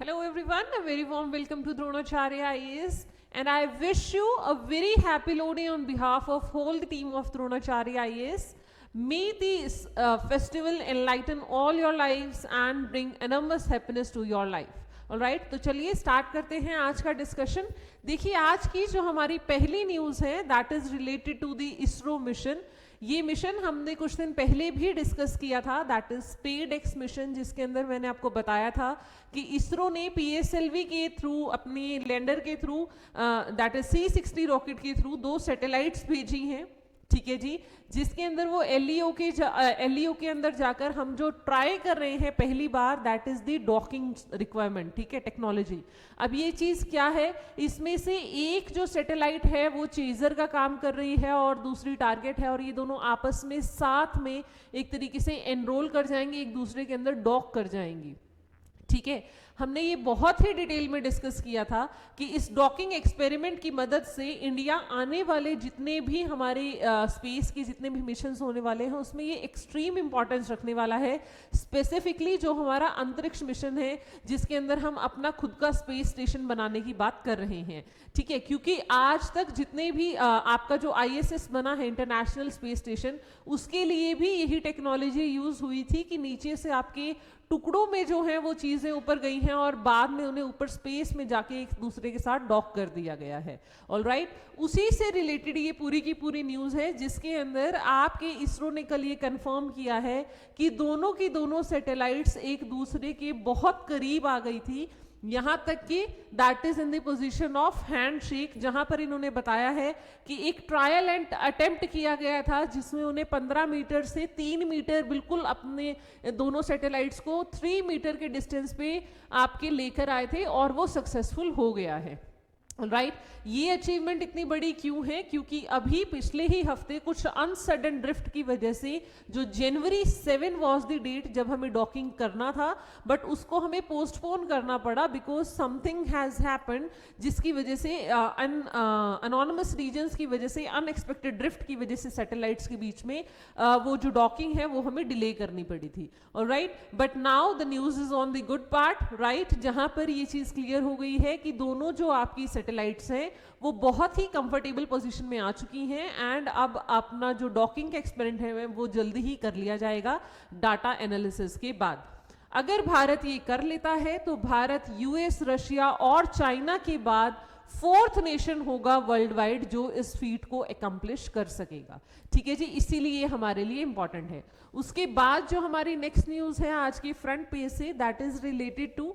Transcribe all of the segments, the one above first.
Hello everyone, a very warm welcome to Dronacharya IAS, and I wish you a very happy Lodi on behalf of whole the team of Dronacharya IAS. May this festival enlighten all your lives and bring enormous happiness to your life. Alright तो चलिए start करते हैं आज का discussion. देखिए आज की जो हमारी पहली न्यूज़ है that is related to the ISRO mission. ये मिशन हमने कुछ दिन पहले भी डिस्कस किया था, that is SpaDeX mission, जिसके अंदर मैंने आपको बताया था कि इसरो ने पीएसएलवी के थ्रू अपनी लैंडर के through that is C-60 rocket के थ्रू 2 सैटेलाइट्स भेजी हैं, ठीक है जी, जिसके अंदर वो एलईओ के अंदर जाकर हम जो ट्राई कर रहे हैं पहली बार that is the docking requirement, ठीक है, टेक्नोलॉजी। अब ये चीज क्या है, इसमें से एक जो सैटेलाइट है वो चेजर का काम कर रही है और दूसरी टारगेट है, और ये दोनों आपस में साथ में एक तरीके से एनरोल कर जाएंगे, एक दूसरे के अंदर डॉक कर जाएंगी, ठीक है। हमने ये बहुत ही डिटेल में डिस्कस किया था कि इस डॉकिंग एक्सपेरिमेंट की मदद से इंडिया आने वाले जितने भी हमारे स्पेस के जितने भी मिशंस होने वाले हैं उसमें ये एक्सट्रीम इंपॉर्टेंस रखने वाला है। स्पेसिफिकली जो हमारा अंतरिक्ष मिशन है जिसके अंदर हम अपना खुद का स्पेस स्टेशन बनाने की बात कर रहे हैं, ठीक है, क्योंकि आज तक जितने भी आपका जो ISS बना है इंटरनेशनल स्पेस स्टेशन, उसके लिए भी यही टेक्नोलॉजी यूज हुई थी कि नीचे से आपके टुकड़ों में जो है वो चीजें ऊपर गई हैं और बाद में उन्हें ऊपर स्पेस में जाके एक दूसरे के साथ डॉक कर दिया गया है। ऑलराइट, उसी से रिलेटेड ये पूरी की पूरी न्यूज है जिसके अंदर आपके इसरो ने कल ये कंफर्म किया है कि दोनों की दोनों सैटेलाइट्स एक दूसरे के बहुत करीब आ गई थी, यहां तक कि that is in the position of handshake, जहां पर इन्होंने बताया है कि एक ट्रायल एंड अटेम्प्ट किया गया था जिसमें उन्हें 15 मीटर से 3 मीटर बिल्कुल अपने दोनों सैटेलाइट्स को 3 मीटर के डिस्टेंस पे आपके लेकर आए थे और वो सक्सेसफुल हो गया है। राइट, ये अचीवमेंट इतनी बड़ी क्यों है, क्योंकि अभी पिछले ही हफ्ते कुछ अनसडन ड्रिफ्ट की वजह से जो जनवरी 7 वाज द डेट जब हमें डॉकिंग करना था, बट उसको हमें पोस्टपोन करना पड़ा बिकॉज समथिंग हैज हैपेंड, जिसकी वजह से अनोनिमस रीजन्स की वजह से, अनएक्सपेक्टेड ड्रिफ्ट की वजह से सैटेलाइट्स के बीच में वो जो डॉकिंग है वो हमें डिले करनी पड़ी थी। Alright, but now the news is on the good part, right, जहां पर ये चीज क्लियर हो गई है कि दोनों जो आपकी सैटेलाइट्स हैं वो बहुत ही कंफर्टेबल पोजीशन में आ चुकी हैं एंड अब अपना जो डॉकिंग का एक्सपेरिमेंट है वो जल्दी ही कर लिया जाएगा डाटा एनालिसिस के बाद। अगर भारत ये कर लेता है तो भारत यूएस, रशिया और चाइना के बाद 4th नेशन होगा वर्ल्ड वाइड जो इस फीट को एकम्प्लिश कर सकेगा, ठीक है जी, इसीलिए हमारे लिए इंपॉर्टेंट है। उसके बाद जो हमारी नेक्स्ट न्यूज है आज की फ्रंट पेज से that is related to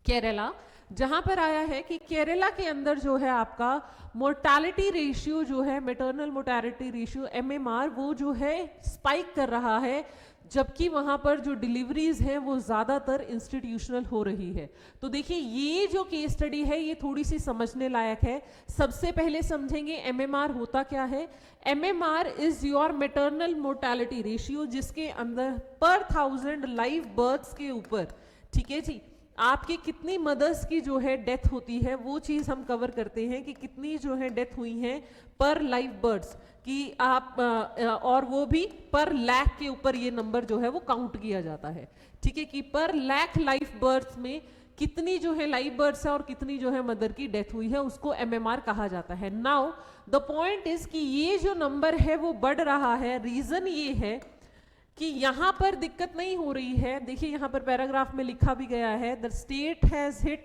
Kerala, जहां पर आया है कि केरला के अंदर जो है आपका मोर्टालिटी रेशियो जो है, मैटरनल मोर्टालिटी रेशियो MMR, वो जो है स्पाइक कर रहा है, जबकि वहां पर जो डिलीवरीज हैं वो ज्यादातर इंस्टीट्यूशनल हो रही है। तो देखिए ये जो केस स्टडी है ये थोड़ी सी समझने लायक है। सबसे पहले समझेंगे MMR होता क्या है। MMR is your maternal mortality ratio, जिसके अंदर पर 1000 लाइव बर्थ्स के ऊपर, ठीक है जी, आपकी कितनी मदर्स की जो है डेथ होती है वो चीज हम कवर करते हैं कि कितनी जो है डेथ हुई है पर लाइव बर्ड्स कि आप और वो भी पर लाख के ऊपर ये नंबर जो है वो काउंट किया जाता है, ठीक है, कि पर लाख लाइव बर्ड्स में कितनी जो है लाइव बर्ड्स है और कितनी जो है मदर की डेथ हुई है, उसको MMR कहा जाता है। नाउ द पॉइंट इज कि ये जो नंबर है वो बढ़ रहा है, रीजन ये है कि यहां पर दिक्कत नहीं हो रही है। देखिए यहां पर पैराग्राफ में लिखा भी गया है, the state has hit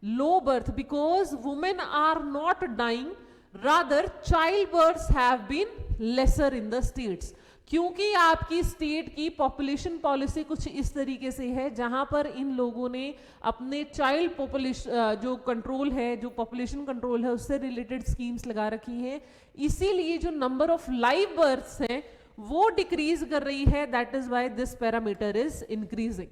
low birth because women are not dying, rather child births have been lesser in the states, क्योंकि आपकी स्टेट की पॉपुलेशन पॉलिसी कुछ इस तरीके से है जहां पर इन लोगों ने अपने चाइल्ड पॉपुलेशन जो कंट्रोल है, जो पॉपुलेशन कंट्रोल है, उससे रिलेटेड स्कीम्स लगा रखी हैं, इसीलिए जो नंबर ऑफ लाइव बर्थ्स हैं वो डिक्रीज कर रही है, that is why this parameter is increasing.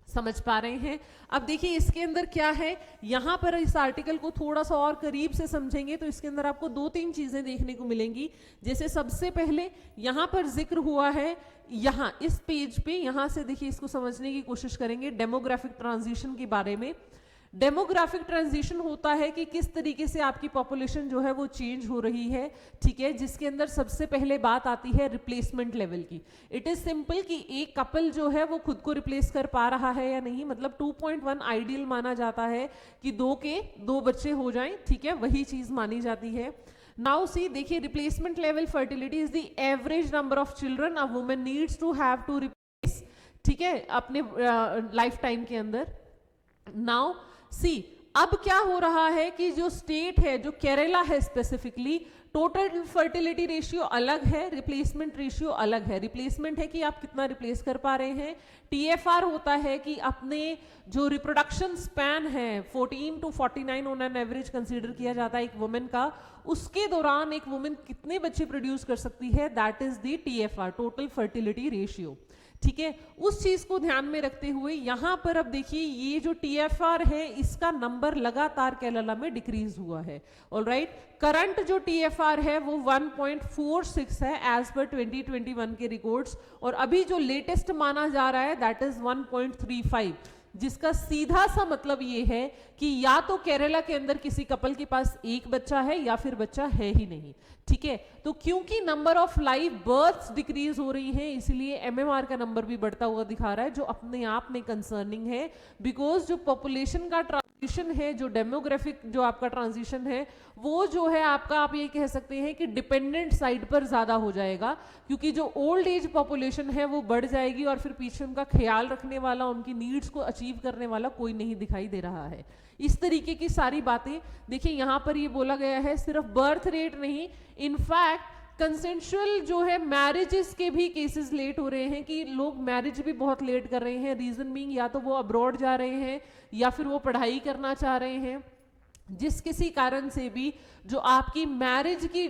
समझ पा रहे हैं। अब देखिए इसके अंदर क्या है, यहां पर इस आर्टिकल को थोड़ा सा और करीब से समझेंगे तो इसके अंदर आपको 2-3 चीजें देखने को मिलेंगी। जैसे सबसे पहले यहां पर जिक्र हुआ है, यहां इस पेज पे, यहां से देखिए इसको समझने की कोशिश करेंगे डेमोग्राफिक ट्रांजिशन के बारे में। डेमोग्राफिक ट्रांजिशन होता है कि किस तरीके से आपकी पॉपुलेशन जो है वो चेंज हो रही है, ठीक है, जिसके अंदर सबसे पहले बात आती है रिप्लेसमेंट लेवल की। इट इज सिंपल कि एक कपल जो है वो खुद को रिप्लेस कर पा रहा है या नहीं, मतलब 2.1 आइडियल माना जाता है कि 2 के 2 बच्चे हो जाएं, ठीक है, वही चीज मानी जाती है। नाउ सी, देखिए, replacement level fertility is the average number of children a woman needs to have to replace, ठीक है, अपने लाइफ टाइम के अंदर। नाउ सी, अब क्या हो रहा है कि जो स्टेट है, जो केरला है स्पेसिफिकली, टोटल फर्टिलिटी रेशियो अलग है, रिप्लेसमेंट रेशियो अलग है। रिप्लेसमेंट है कि आप कितना रिप्लेस कर पा रहे हैं, टीएफआर होता है कि अपने जो रिप्रोडक्शन स्पैन है 14 to 49 on an average consider किया जाता है एक वुमेन का, उसके दौरान एक वुमेन कितने बच्चे प्रोड्यूस कर सकती है, that is the TFR, total fertility ratio, ठीक है। उस चीज को ध्यान में रखते हुए यहां पर अब देखिए ये जो टीएफआर है इसका नंबर लगातार केरला में डिक्रीज हुआ है। ऑलराइट, करंट जो टीएफआर है वो 1.46 है एज पर 2021 के रिकॉर्ड्स, और अभी जो लेटेस्ट माना जा रहा है दैट इज 1.35, जिसका सीधा सा मतलब ये है कि या तो केरला के अंदर किसी कपल के पास एक बच्चा है या फिर बच्चा है ही नहीं, ठीक है। तो क्योंकि number of live births decrease हो रही हैं, इसलिए एमएमआर का नंबर भी बढ़ता हुआ दिखा रहा है, जो अपने आप में कंसर्निंग है, बिकॉज जो पॉपुलेशन का ट्रांजिशन है, जो डेमोग्राफिक जो आपका ट्रांजिशन है, वो जो है आपका, आप ये कह सकते हैं कि डिपेंडेंट साइड पर ज्यादा हो जाएगा, क्योंकि जो ओल्ड एज पॉपुलेशन है वो बढ़ जाएगी और फिर पीछे उनका ख्याल रखने वाला, उनकी नीड्स को अचीव करने वाला कोई नहीं दिखाई दे रहा है। इस तरीके की सारी बातें देखिए, यहां पर ये बोला गया है सिर्फ बर्थ रेट नहीं, इनफैक्ट कंसेंशुअल जो है मैरिजेस के भी केसेस लेट हो रहे हैं, कि लोग मैरिज भी बहुत लेट कर रहे हैं, रीजन बीइंग या तो वो अब्रॉड जा रहे हैं या फिर वो पढ़ाई करना चाह रहे हैं, जिस किसी कारण से भी जो आपकी मैरिज की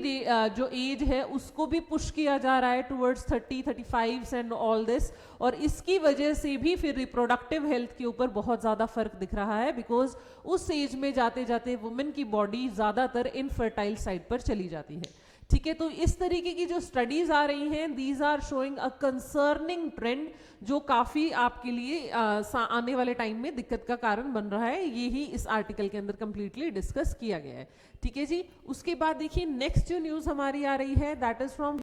जो एज है उसको भी पुश किया जा रहा है टुवर्ड्स 30, 35 एंड ऑल दिस, और इसकी वजह से भी फिर रिप्रोडक्टिव हेल्थ के ऊपर बहुत ज़्यादा फर्क दिख रहा है, बिकॉज उस एज में जाते जाते वुमेन की बॉडी ज़्यादातर इनफर्टाइल साइड पर चली जाती है, ठीक है। तो इस तरीके की जो स्टडीज आ रही हैं, these are showing a concerning trend, जो काफी आपके लिए आने वाले टाइम में दिक्कत का कारण बन रहा है, ये ही इस आर्टिकल के अंदर कंप्लीटली डिस्कस किया गया है, ठीक है जी। उसके बाद देखिए नेक्स्ट जो न्यूज हमारी आ रही है that is from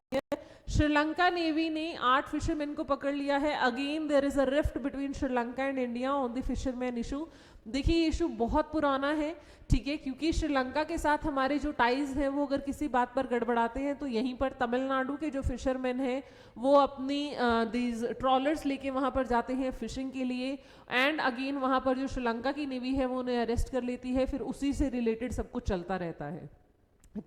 Sri Lanka navy ने 8 फिशरमैन को पकड़ लिया है। Again there is a rift between Sri Lanka and India on the fisherman issue. देखिए ये इशू बहुत पुराना है, ठीक है, क्योंकि श्रीलंका के साथ हमारे जो टाइज हैं वो अगर किसी बात पर गड़बड़ाते हैं तो यहीं पर तमिलनाडु के जो फिशरमैन हैं वो अपनी दीज ट्रॉलर्स लेके वहाँ पर जाते हैं फिशिंग के लिए, एंड अगेन वहाँ पर जो श्रीलंका की नेवी है वो उन्हें अरेस्ट कर लेती है, फिर उसी से रिलेटेड सब कुछ चलता रहता है,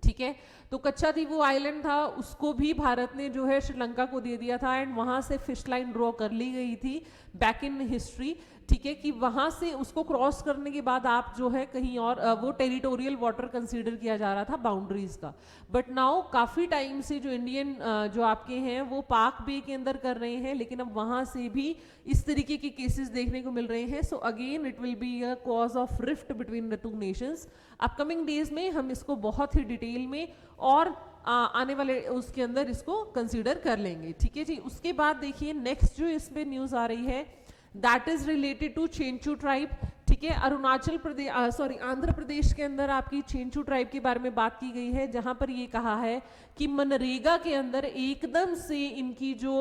ठीक है। तो कच्चादीप वो आइलैंड था, उसको भी भारत ने जो है श्रीलंका को दे दिया था, एंड वहां से फिश लाइन ड्रॉ कर ली गई थी बैक इन हिस्ट्री, ठीक है, कि वहां से उसको क्रॉस करने के बाद आप जो है कहीं और वो टेरिटोरियल वाटर कंसीडर किया जा रहा था बाउंड्रीज का, बट नाउ काफी टाइम से जो इंडियन जो आपके हैं वो पाक बे के अंदर कर रहे हैं, लेकिन अब वहां से भी इस तरीके के केसेस देखने को मिल रहे हैं। So again it will be a cause of rift between the two nations. Upcoming days में हम इसको बहुत ही डिटेल में और आने वाले उसके अंदर इसको कंसीडर कर लेंगे, ठीक है जी। उसके बाद देखिए नेक्स्ट जो इसमें न्यूज आ रही है that is related to Chenchu tribe, ठीक है। अरुणाचल प्रदेश आंध्र प्रदेश के अंदर आपकी चेंचू ट्राइब के बारे में बात की गई है, जहां पर ये कहा है कि मनरेगा के अंदर एकदम से इनकी जो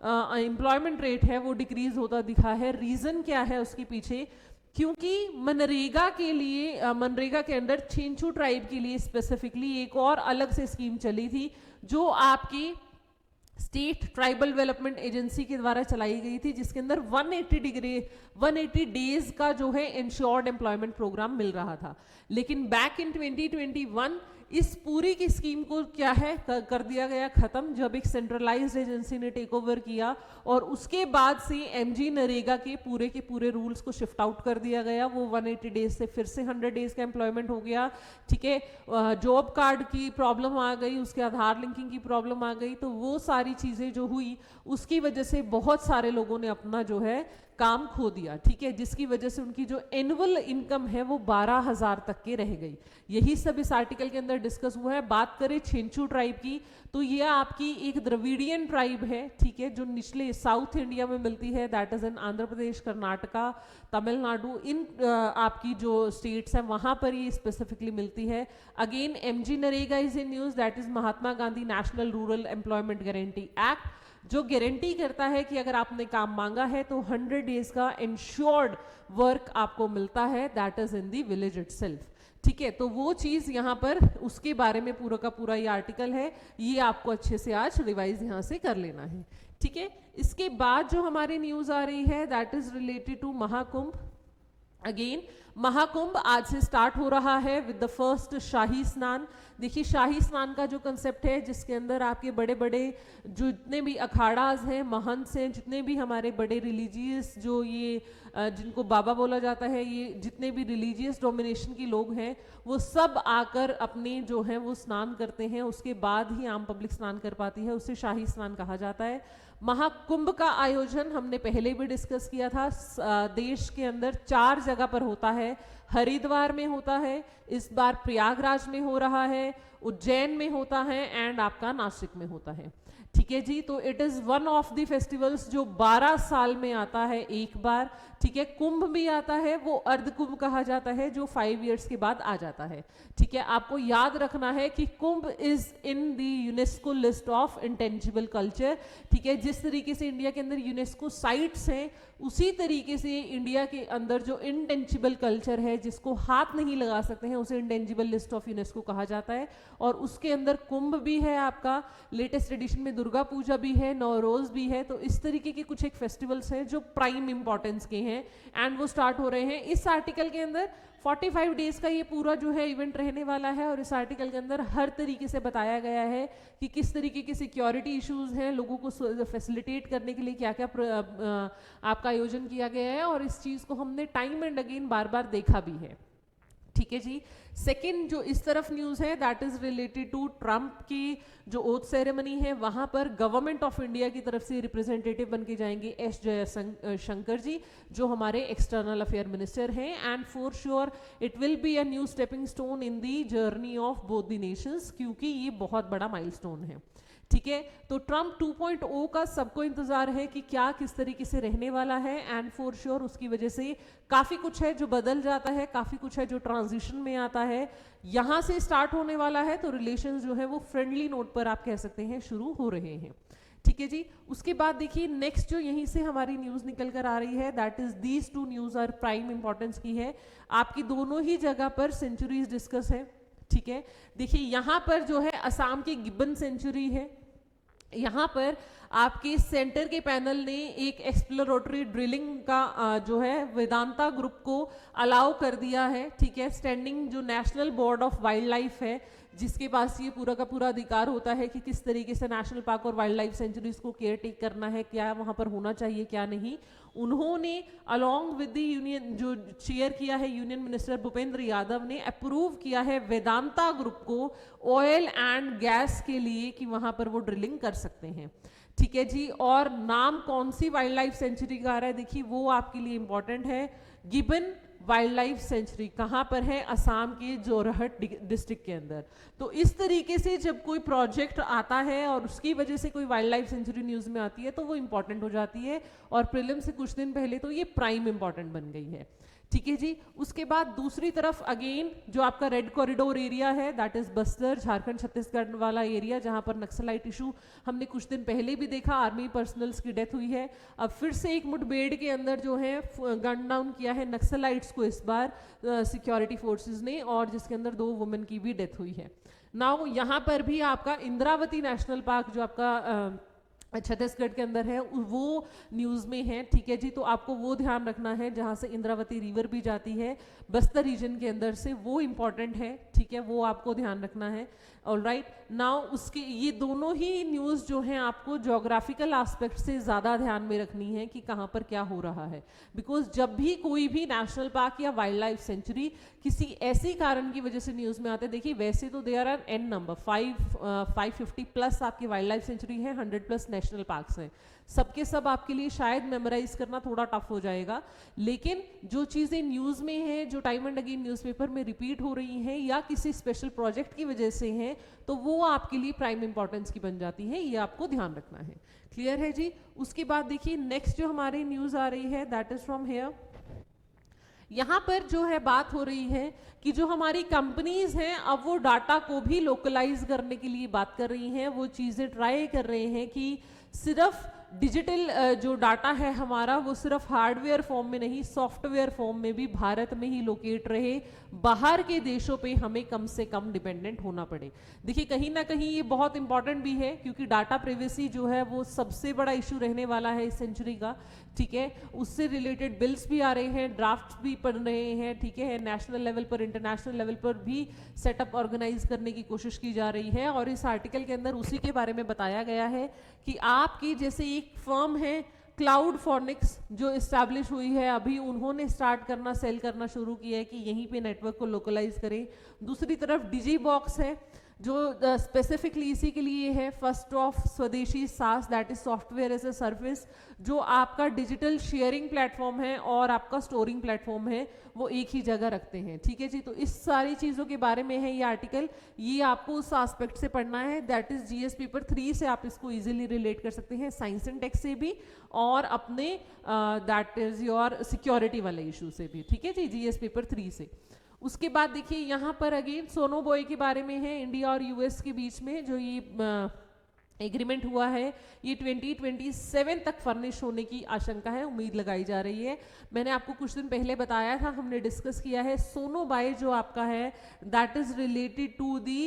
एम्प्लॉयमेंट रेट है वो डिक्रीज होता दिखा है। रीजन क्या है उसके पीछे, क्योंकि मनरेगा के लिए मनरेगा के अंदर चेंचू ट्राइब के लिए स्पेसिफिकली एक और अलग से स्कीम चली थी जो आपकी स्टेट ट्राइबल डेवलपमेंट एजेंसी के द्वारा चलाई गई थी, जिसके अंदर 180 डेज का जो है इंश्योर्ड एम्प्लॉयमेंट प्रोग्राम मिल रहा था। लेकिन बैक इन 2021 इस पूरी की स्कीम को क्या है कर दिया गया खत्म, जब एक सेंट्रलाइज्ड एजेंसी ने टेक ओवर किया, और उसके बाद से एमजी नरेगा के पूरे रूल्स को शिफ्ट आउट कर दिया गया। वो 180 डेज से फिर से 100 डेज का एम्प्लॉयमेंट हो गया, ठीक है। जॉब कार्ड की प्रॉब्लम आ गई, उसके आधार लिंकिंग की प्रॉब्लम आ गई, तो वो सारी चीजें जो हुई उसकी वजह से बहुत सारे लोगों ने अपना जो है काम खो दिया, ठीक है, जिसकी वजह से उनकी जो एनुअल इनकम है वो 12,000 तक के रह गई। यही सब इस आर्टिकल के अंदर डिस्कस हुआ है। बात करें छेंचू ट्राइब की, तो ये आपकी एक द्रविडियन ट्राइब है, ठीक है, जो निचले साउथ इंडिया में मिलती है, that is in Andhra Pradesh, Karnataka, Tamil Nadu, इन आपकी जो स्टेट्स हैं वहां पर ये स्पेसिफिकली मिलती है। Again MG NREGA is in news, that is Mahatma Gandhi national rural employment guarantee act, जो गारंटी करता है कि अगर आपने काम मांगा है तो 100 डेज का इंश्योर्ड वर्क आपको मिलता है, that is in the village itself, ठीक है। तो वो चीज यहाँ पर उसके बारे में पूरा का पूरा ये आर्टिकल है, ये आपको अच्छे से आज रिवाइज यहाँ से कर लेना है, ठीक है। इसके बाद जो हमारी न्यूज आ रही है that is related to Mahakumbh. Again Mahakumbh आज से स्टार्ट हो रहा है विद द फर्स्ट शाही स्नान। देखिए शाही स्नान का जो कंसेप्ट है, जिसके अंदर आपके बड़े बड़े जो जितने भी अखाड़ाज हैं, महंत हैं, जितने भी हमारे बड़े रिलीजियस जो ये जिनको बाबा बोला जाता है, ये जितने भी रिलीजियस डोमिनेशन के लोग हैं वो सब आकर अपने जो है वो स्नान करते हैं, उसके बाद ही आम पब्लिक स्नान कर पाती है, उसे शाही स्नान कहा जाता है। महाकुंभ का आयोजन हमने पहले भी डिस्कस किया था, देश के अंदर 4 जगह पर होता है। हरिद्वार में होता है, इस बार प्रयागराज में हो रहा है, उज्जैन में होता है एंड आपका नासिक में होता है, ठीक है जी। तो it is one of the festivals जो 12 साल में आता है एक बार, ठीक है। कुंभ भी आता है, वो अर्ध कुंभ कहा जाता है, जो 5 इयर्स के बाद आ जाता है, ठीक है। आपको याद रखना है कि Kumbh is in the UNESCO list of intangible culture, ठीक है। जिस तरीके से इंडिया के अंदर यूनेस्को साइट्स हैं, उसी तरीके से इंडिया के अंदर जो इंटेंजिबल कल्चर है, जिसको हाथ नहीं लगा सकते हैं, उसे इंटेंजिबल लिस्ट ऑफ यूनेस्को कहा जाता है। और उसके अंदर कुंभ भी है, आपका लेटेस्ट एडिशन में दुर्गा पूजा भी है, नवरोज भी है। तो इस तरीके के कुछ एक फेस्टिवल्स हैं जो प्राइम इंपॉर्टेंस के हैं एंड वो स्टार्ट हो रहे हैं। इस आर्टिकल के अंदर 45 डेज का ये पूरा जो है इवेंट रहने वाला है, और इस आर्टिकल के अंदर हर तरीके से बताया गया है कि किस तरीके के सिक्योरिटी इश्यूज हैं, लोगों को फैसिलिटेट करने के लिए क्या क्या आपका आयोजन किया गया है, और इस चीज को हमने टाइम एंड अगेन बार बार देखा भी है, ठीक है जी। सेकंड जो इस तरफ न्यूज है that is related to Trump की जो ओथ सेरेमनी है, वहां पर गवर्नमेंट ऑफ इंडिया की तरफ से रिप्रेजेंटेटिव बन के जाएंगे एस जयशंकर जी, जो हमारे एक्सटर्नल अफेयर मिनिस्टर हैं। And for sure it will be a new stepping stone in the journey of both the Nations, क्योंकि ये बहुत बड़ा माइलस्टोन है, ठीक है। तो ट्रंप 2.0 का सबको इंतजार है कि क्या किस तरीके से रहने वाला है, एंड फॉर श्योर उसकी वजह से काफी कुछ है जो बदल जाता है, काफी कुछ है जो ट्रांजिशन में आता है, यहां से स्टार्ट होने वाला है। तो रिलेशंस जो है वो फ्रेंडली नोट पर आप कह सकते हैं शुरू हो रहे हैं, ठीक है जी। उसके बाद देखिए नेक्स्ट जो यहीं से हमारी न्यूज निकल कर आ रही है that is these 2 news are prime importance की है, आपकी दोनों ही जगह पर सेंचुरीज डिस्कस है, ठीक है। देखिए यहाँ पर जो है असम की गिब्बन सेंचुरी है, यहाँ पर आपके सेंटर के पैनल ने एक एक्सप्लोरेटरी ड्रिलिंग का जो है वेदांता ग्रुप को अलाउ कर दिया है, ठीक है। स्टैंडिंग जो national board of wild life है, जिसके पास ये पूरा का पूरा अधिकार होता है कि किस तरीके से नेशनल पार्क और वाइल्ड लाइफ सेंचुरीज को केयर टेक करना है, क्या वहां पर होना चाहिए क्या नहीं, उन्होंने अलोंग विद द यूनियन जो चेयर किया है यूनियन मिनिस्टर भूपेंद्र यादव ने अप्रूव किया है वेदांता ग्रुप को ऑयल एंड गैस के लिए कि वहां पर वो ड्रिलिंग कर सकते हैं, ठीक है जी। और नाम कौन सी वाइल्ड लाइफ सेंचुरी का आ रहा है, देखिए वो आपके लिए इंपॉर्टेंट है। गिबन वाइल्ड लाइफ सेंचुरी कहां पर है, असम के जोरहट डिस्ट्रिक्ट के अंदर। तो इस तरीके से जब कोई प्रोजेक्ट आता है और उसकी वजह से कोई वाइल्ड लाइफ सेंचुरी न्यूज में आती है तो वो इंपॉर्टेंट हो जाती है, और प्रीलिम से कुछ दिन पहले तो ये प्राइम इंपॉर्टेंट बन गई है, ठीक है जी। उसके बाद दूसरी तरफ अगेन जो आपका रेड कॉरिडोर एरिया है दैट इज बस्तर, झारखंड छत्तीसगढ़ वाला एरिया, जहां पर नक्सलाइट इशू हमने कुछ दिन पहले भी देखा, आर्मी पर्सनल्स की डेथ हुई है। अब फिर से एक मुठभेड़ के अंदर जो है गन डाउन किया है नक्सलाइट्स को इस बार सिक्योरिटी फोर्सेस ने, और जिसके अंदर 2 वुमेन की भी डेथ हुई है। नाउ यहाँ पर भी आपका इंद्रावती नेशनल पार्क जो आपका छत्तीसगढ़ के अंदर है वो न्यूज में है, ठीक है जी। तो आपको वो ध्यान रखना है, जहां से इंद्रावती रिवर भी जाती है बस्तर रीजन के अंदर से, वो इंपॉर्टेंट है, ठीक है, वो आपको ध्यान रखना है। ऑलराइट, नाउ उसके ये दोनों ही न्यूज जो हैं आपको ज्योग्राफिकल एस्पेक्ट से ज्यादा ध्यान में रखनी है कि कहां पर क्या हो रहा है, बिकॉज जब भी कोई भी नेशनल पार्क या वाइल्ड लाइफ सेंचुरी किसी ऐसी कारण की वजह से न्यूज में आते हैं, देखिए वैसे तो there are an number 550 plus आपकी वाइल्ड लाइफ सेंचुरी है, 100 प्लस नेशनल नेशनल पार्क्स हैं। सबके सब आपके लिए शायद मेमोराइज करना थोड़ा टफ हो जाएगा, लेकिन जो चीज़ें न्यूज़ में हैं, जो टाइम एंड अगेन न्यूज़पेपर में रिपीट हो रही हैं या किसी स्पेशल प्रोजेक्ट की वजह से हैं, तो वो आपके लिए प्राइम इंपॉर्टेंस की बन जाती हैं, ये आपको ध्यान रखना है। क्लियर है जी? उसके बाद देखिए नेक्स्ट जो हमारी न्यूज़ आ रही है दैट इज फ्रॉम हेयर। यहाँ पर जो है बात हो रही है कि जो हमारी कंपनीज हैं अब वो डाटा को भी लोकलाइज करने के लिए बात कर रही हैं, वो चीज़ें ट्राई कर रहे हैं कि सिर्फ डिजिटल जो डाटा है हमारा वो सिर्फ हार्डवेयर फॉर्म में नहीं, सॉफ्टवेयर फॉर्म में भी भारत में ही लोकेट रहे, बाहर के देशों पे हमें कम से कम डिपेंडेंट होना पड़े। देखिए कहीं ना कहीं ये बहुत इंपॉर्टेंट भी है, क्योंकि डाटा प्राइवेसी जो है वो सबसे बड़ा इशू रहने वाला है इस सेंचुरी का। ठीक है, उससे रिलेटेड बिल्स भी आ रहे हैं, ड्राफ्ट भी पढ़ रहे हैं। ठीक है, नेशनल लेवल पर, इंटरनेशनल लेवल पर भी सेटअप ऑर्गेनाइज करने की कोशिश की जा रही है। और इस आर्टिकल के अंदर उसी के बारे में बताया गया है कि आपकी जैसे एक फर्म है क्लाउड फॉर्निक्स जो इस्टेब्लिश हुई है अभी, उन्होंने स्टार्ट करना, सेल करना शुरू किया है कि यहीं पे नेटवर्क को लोकलाइज करें। दूसरी तरफ डिजी बॉक्स है जो स्पेसिफिकली इसी के लिए है, फर्स्ट ऑफ स्वदेशी SaaS that is software as a service, जो आपका डिजिटल शेयरिंग प्लेटफॉर्म है और आपका स्टोरिंग प्लेटफॉर्म है, वो एक ही जगह रखते हैं। ठीक है जी, तो इस सारी चीज़ों के बारे में है ये आर्टिकल, ये आपको उस एस्पेक्ट से पढ़ना है, दैट इज जीएस पेपर 3 से आप इसको इजीली रिलेट कर सकते हैं, साइंस एंड टेक से भी और अपने दैट इज योर सिक्योरिटी वाले इशू से भी। ठीक है जी, जीएस पेपर 3 से। उसके बाद देखिए यहाँ पर अगेन सोनोबॉय के बारे में है, इंडिया और यूएस के बीच में जो ये एग्रीमेंट हुआ है, ये 2027 तक फर्निश होने की आशंका है, उम्मीद लगाई जा रही है। मैंने आपको कुछ दिन पहले बताया था, हमने डिस्कस किया है, सोनोबाय जो आपका है that is related to the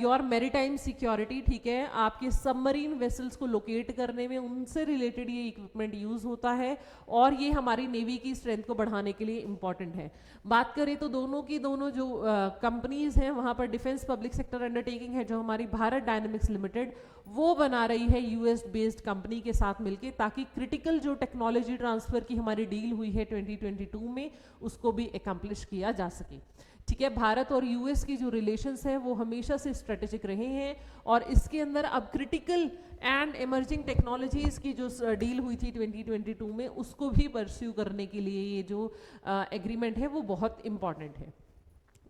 your maritime security. ठीक है, आपके सबमरीन वेसल्स को लोकेट करने में उनसे रिलेटेड ये इक्विपमेंट यूज होता है और ये हमारी नेवी की स्ट्रेंथ को बढ़ाने के लिए इंपॉर्टेंट है। बात करें तो दोनों की दोनों जो कंपनीज हैं वहाँ पर डिफेंस पब्लिक सेक्टर अंडरटेकिंग है जो हमारी भारत डायनेमिक्स लिमिटेड, वो बना रही है यूएस बेस्ड कंपनी के साथ मिलके, ताकि क्रिटिकल जो टेक्नोलॉजी ट्रांसफर की हमारी डील हुई है 2022 में उसको भी एकम्प्लिश किया जा सके। ठीक है, भारत और यूएस की जो रिलेशंस है वो हमेशा से स्ट्रेटेजिक रहे हैं और इसके अंदर अब क्रिटिकल एंड इमर्जिंग टेक्नोलॉजीज की जो डील हुई थी 2022 में उसको भी परस्यू करने के लिए ये जो एग्रीमेंट है वो बहुत इंपॉर्टेंट है।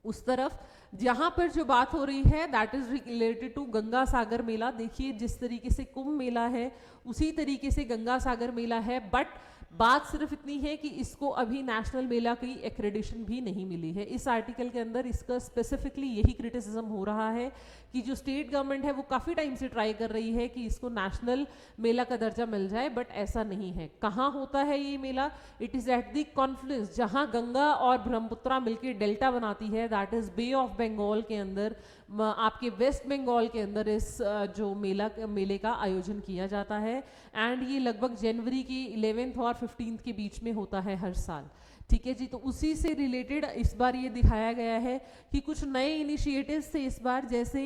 उस तरफ जहाँ पर जो बात हो रही है that is related to Ganga Sagar mela. देखिए जिस तरीके से कुंभ मेला है उसी तरीके से गंगा सागर मेला है, बट बात सिर्फ इतनी है कि इसको अभी नेशनल मेला की एक्रेडिशन भी नहीं मिली है। इस आर्टिकल के अंदर इसका स्पेसिफिकली यही क्रिटिसिज्म हो रहा है कि जो स्टेट गवर्नमेंट है वो काफ़ी टाइम से ट्राई कर रही है कि इसको नेशनल मेला का दर्जा मिल जाए, बट ऐसा नहीं है। कहाँ होता है ये मेला? It is at the confluence, जहाँ गंगा और ब्रह्मपुत्रा मिलकर डेल्टा बनाती है, that is Bay of Bengal के अंदर, आपके वेस्ट बंगाल के अंदर इस जो मेले का आयोजन किया जाता है। एंड ये लगभग जनवरी की 11th और 15th के बीच में होता है हर साल। ठीक है जी, तो उसी से रिलेटेड इस बार ये दिखाया गया है कि कुछ नए इनिशिएटिव्स थे इस बार। जैसे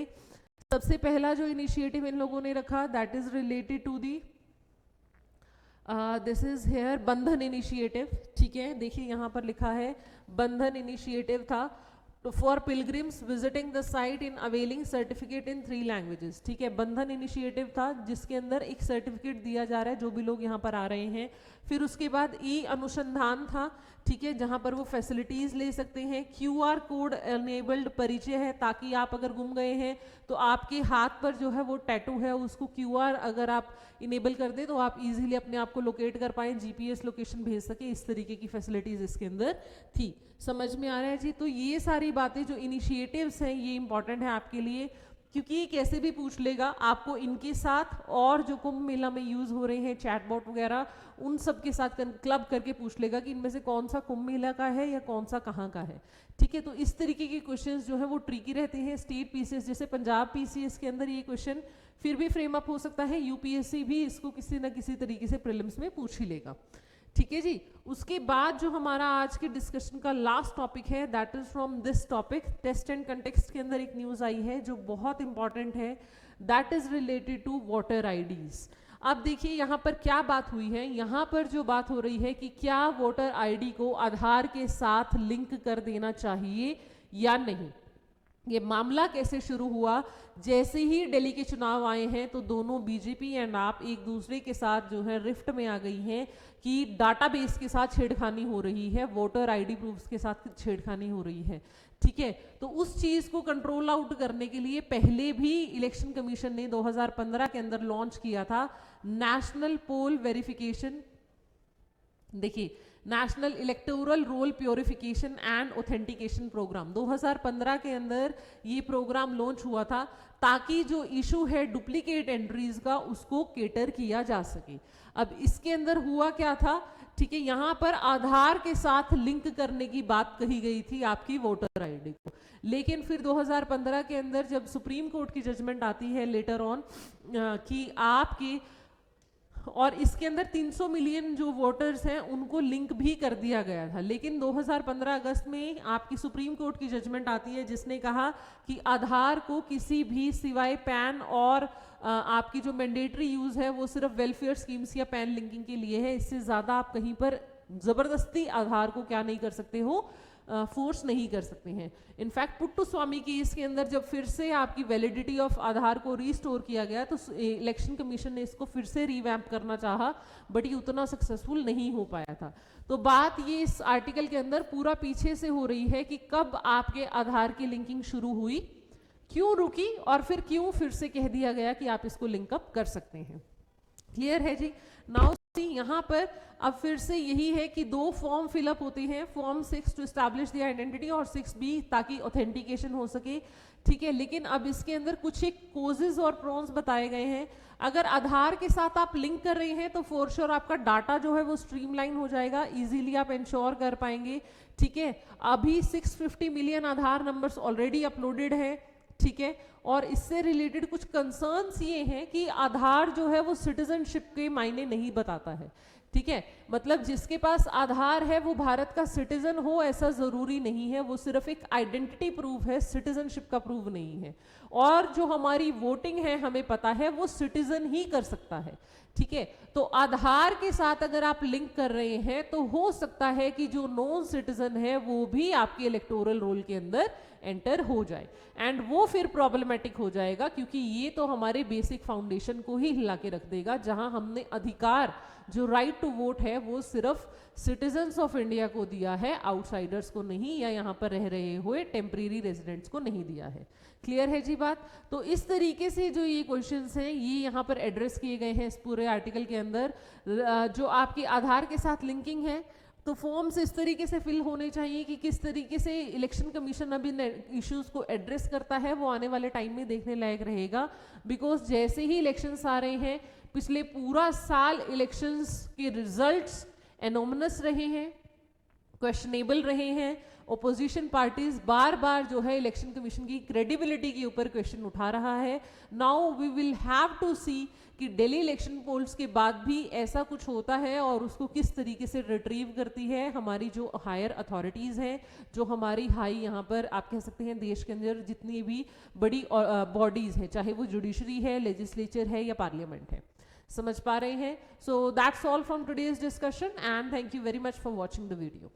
सबसे पहला जो इनिशिएटिव इन लोगों ने रखा that is related to the this is hair Bandhan initiative. ठीक है, देखिए यहाँ पर लिखा है बंधन इनिशिएटिव था for pilgrims visiting the site in availing certificate in 3 languages. ठीक है, बंधन इनिशिएटिव था जिसके अंदर एक सर्टिफिकेट दिया जा रहा है जो भी लोग यहाँ पर आ रहे हैं। फिर उसके बाद ई अनुसंधान था, ठीक है, जहाँ पर वो फैसिलिटीज ले सकते हैं। क्यूआर कोड एनेबल्ड परिचय है, ताकि आप अगर गुम गए हैं तो आपके हाथ पर जो है वो टैटू है उसको क्यूआर अगर आप इनेबल कर दे तो आप इजीली अपने आप को लोकेट कर पाएं, जीपीएस लोकेशन भेज सके, इस तरीके की फैसिलिटीज इसके अंदर थी। समझ में आ रहा है जी? तो ये सारी बातें जो इनिशिएटिव्स हैं ये इंपॉर्टेंट है आपके लिए, क्योंकि ये कैसे भी पूछ लेगा आपको इनके साथ और जो कुंभ मेला में यूज हो रहे हैं चैटबॉट वगैरह उन सब के साथ क्लब करके पूछ लेगा कि इनमें से कौन सा कुंभ मेला का है या कौन सा कहाँ का है। ठीक है, तो इस तरीके के क्वेश्चंस जो है वो ट्रिकी रहते हैं। स्टेट पीसीएस जैसे पंजाब पीसीएस के अंदर ये क्वेश्चन फिर भी फ्रेम अप हो सकता है, यूपीएससी भी इसको किसी ना किसी तरीके से प्रीलिम्स में पूछ ही लेगा। ठीक है जी, उसके बाद जो हमारा आज के डिस्कशन का लास्ट टॉपिक है that is from this topic, test and context के अंदर एक न्यूज आई है जो बहुत इंपॉर्टेंट है, that is related to voter IDs. अब देखिए यहाँ पर क्या बात हुई है, यहाँ पर जो बात हो रही है कि क्या वोटर आईडी को आधार के साथ लिंक कर देना चाहिए या नहीं। ये मामला कैसे शुरू हुआ, जैसे ही दिल्ली के चुनाव आए हैं तो दोनों बीजेपी एंड आप एक दूसरे के साथ जो है रिफ्ट में आ गई हैं कि डाटाबेस के साथ छेड़खानी हो रही है, वोटर आईडी प्रूफ्स के साथ छेड़खानी हो रही है, ठीक है। तो उस चीज को कंट्रोल आउट करने के लिए पहले भी इलेक्शन कमीशन ने 2015 के अंदर लॉन्च किया था नेशनल पोल वेरिफिकेशन, देखिए national electoral roll purification and authentication programme 2015 के अंदर ये प्रोग्राम लॉन्च हुआ था ताकि जो इशू है डुप्लीकेट एंट्रीज का उसको केटर किया जा सके। अब इसके अंदर हुआ क्या था, ठीक है, यहाँ पर आधार के साथ लिंक करने की बात कही गई थी आपकी वोटर आईडी को, लेकिन फिर 2015 के अंदर जब सुप्रीम कोर्ट की जजमेंट आती है लेटर ऑन कि आपकी और इसके अंदर 300 मिलियन जो वोटर्स हैं उनको लिंक भी कर दिया गया था, लेकिन 2015 अगस्त में आपकी सुप्रीम कोर्ट की जजमेंट आती है जिसने कहा कि आधार को किसी भी सिवाय पैन और आपकी जो मैंडेटरी यूज है वो सिर्फ वेलफेयर स्कीम्स या पैन लिंकिंग के लिए है, इससे ज्यादा आप कहीं पर जबरदस्ती आधार को क्या नहीं कर सकते हो, फोर्स नहीं कर सकते हैं। इनफैक्ट पुट्टू स्वामी केस के अंदर जब फिर से आपकी वैलिडिटी ऑफ आधार को रीस्टोर किया गया तो इलेक्शन कमीशन ने इसको फिर से रिवैम्प करना चाहा, बट ये उतना सक्सेसफुल नहीं हो पाया था। तो बात ये इस आर्टिकल के अंदर पूरा पीछे से हो रही है कि कब आपके आधार की लिंकिंग शुरू हुई, क्यों रुकी और फिर क्यों फिर से कह दिया गया कि आप इसको लिंकअप कर सकते हैं। क्लियर है जी। नाउ यहाँ पर अब फिर से यही है कि दो फॉर्म फिलअप होते हैं, form 6 to establish the identity और 6B ताकि ऑथेंटिकेशन हो सके, ठीक है। लेकिन अब इसके अंदर कुछ एक कोजेज और प्रॉन्स बताए गए हैं। अगर आधार के साथ आप लिंक कर रहे हैं तो फॉर श्योर आपका डाटा जो है वो स्ट्रीमलाइन हो जाएगा, इजीली आप इंश्योर कर पाएंगे, ठीक है। अभी 650 मिलियन आधार नंबर्स ऑलरेडी अपलोडेड है, ठीक है। और इससे रिलेटेड कुछ कंसर्न्स ये हैं कि आधार जो है वो सिटीजनशिप के मायने नहीं बताता है, ठीक है। मतलब जिसके पास आधार है वो भारत का सिटीजन हो ऐसा जरूरी नहीं है, वो सिर्फ एक आइडेंटिटी प्रूफ है, सिटीजनशिप का प्रूफ नहीं है। और जो हमारी वोटिंग है हमें पता है वो सिटीजन ही कर सकता है, ठीक है। तो आधार के साथ अगर आप लिंक कर रहे हैं तो हो सकता है कि जो नॉन सिटीजन है वो भी आपके इलेक्टोरल रोल के अंदर एंटर हो जाए, एंड वो फिर प्रॉब्लमेटिक हो जाएगा क्योंकि ये तो हमारे बेसिक फाउंडेशन को ही हिला के रख देगा, जहां हमने अधिकार जो राइट टू वोट है वो सिर्फ सिटीजन्स ऑफ इंडिया को दिया है, आउटसाइडर्स को नहीं, या यहाँ पर रह रहे हुए टेम्परेरी रेजिडेंट्स को नहीं दिया है। क्लियर है जी बात। तो इस तरीके से जो ये क्वेश्चंस हैं ये यहाँ पर एड्रेस किए गए हैं इस पूरे आर्टिकल के अंदर। जो आपकी आधार के साथ लिंकिंग है तो फॉर्म्स इस तरीके से फिल होने चाहिए कि किस तरीके से इलेक्शन कमीशन अभी इश्यूज को एड्रेस करता है वो आने वाले टाइम में देखने लायक रहेगा, बिकॉज जैसे ही इलेक्शंस आ रहे हैं, पिछले पूरा साल इलेक्शंस के रिजल्ट्स एनोमनस रहे हैं, क्वेश्चनेबल रहे हैं। ओपोजिशन पार्टीज बार बार जो है इलेक्शन कमीशन की क्रेडिबिलिटी के ऊपर क्वेश्चन उठा रहा है। Now we will have to see कि दिल्ली इलेक्शन पोल्स के बाद भी ऐसा कुछ होता है और उसको किस तरीके से रिट्रीव करती है हमारी जो हायर अथॉरिटीज़ हैं, जो हमारी हाई यहाँ पर आप कह सकते हैं देश के अंदर जितनी भी बड़ी बॉडीज़ हैं, चाहे वो जुडिशरी है, लेजिस्लेचर है या पार्लियामेंट है। समझ पा रहे हैं? So that's all from today's discussion and thank you very much for watching the video.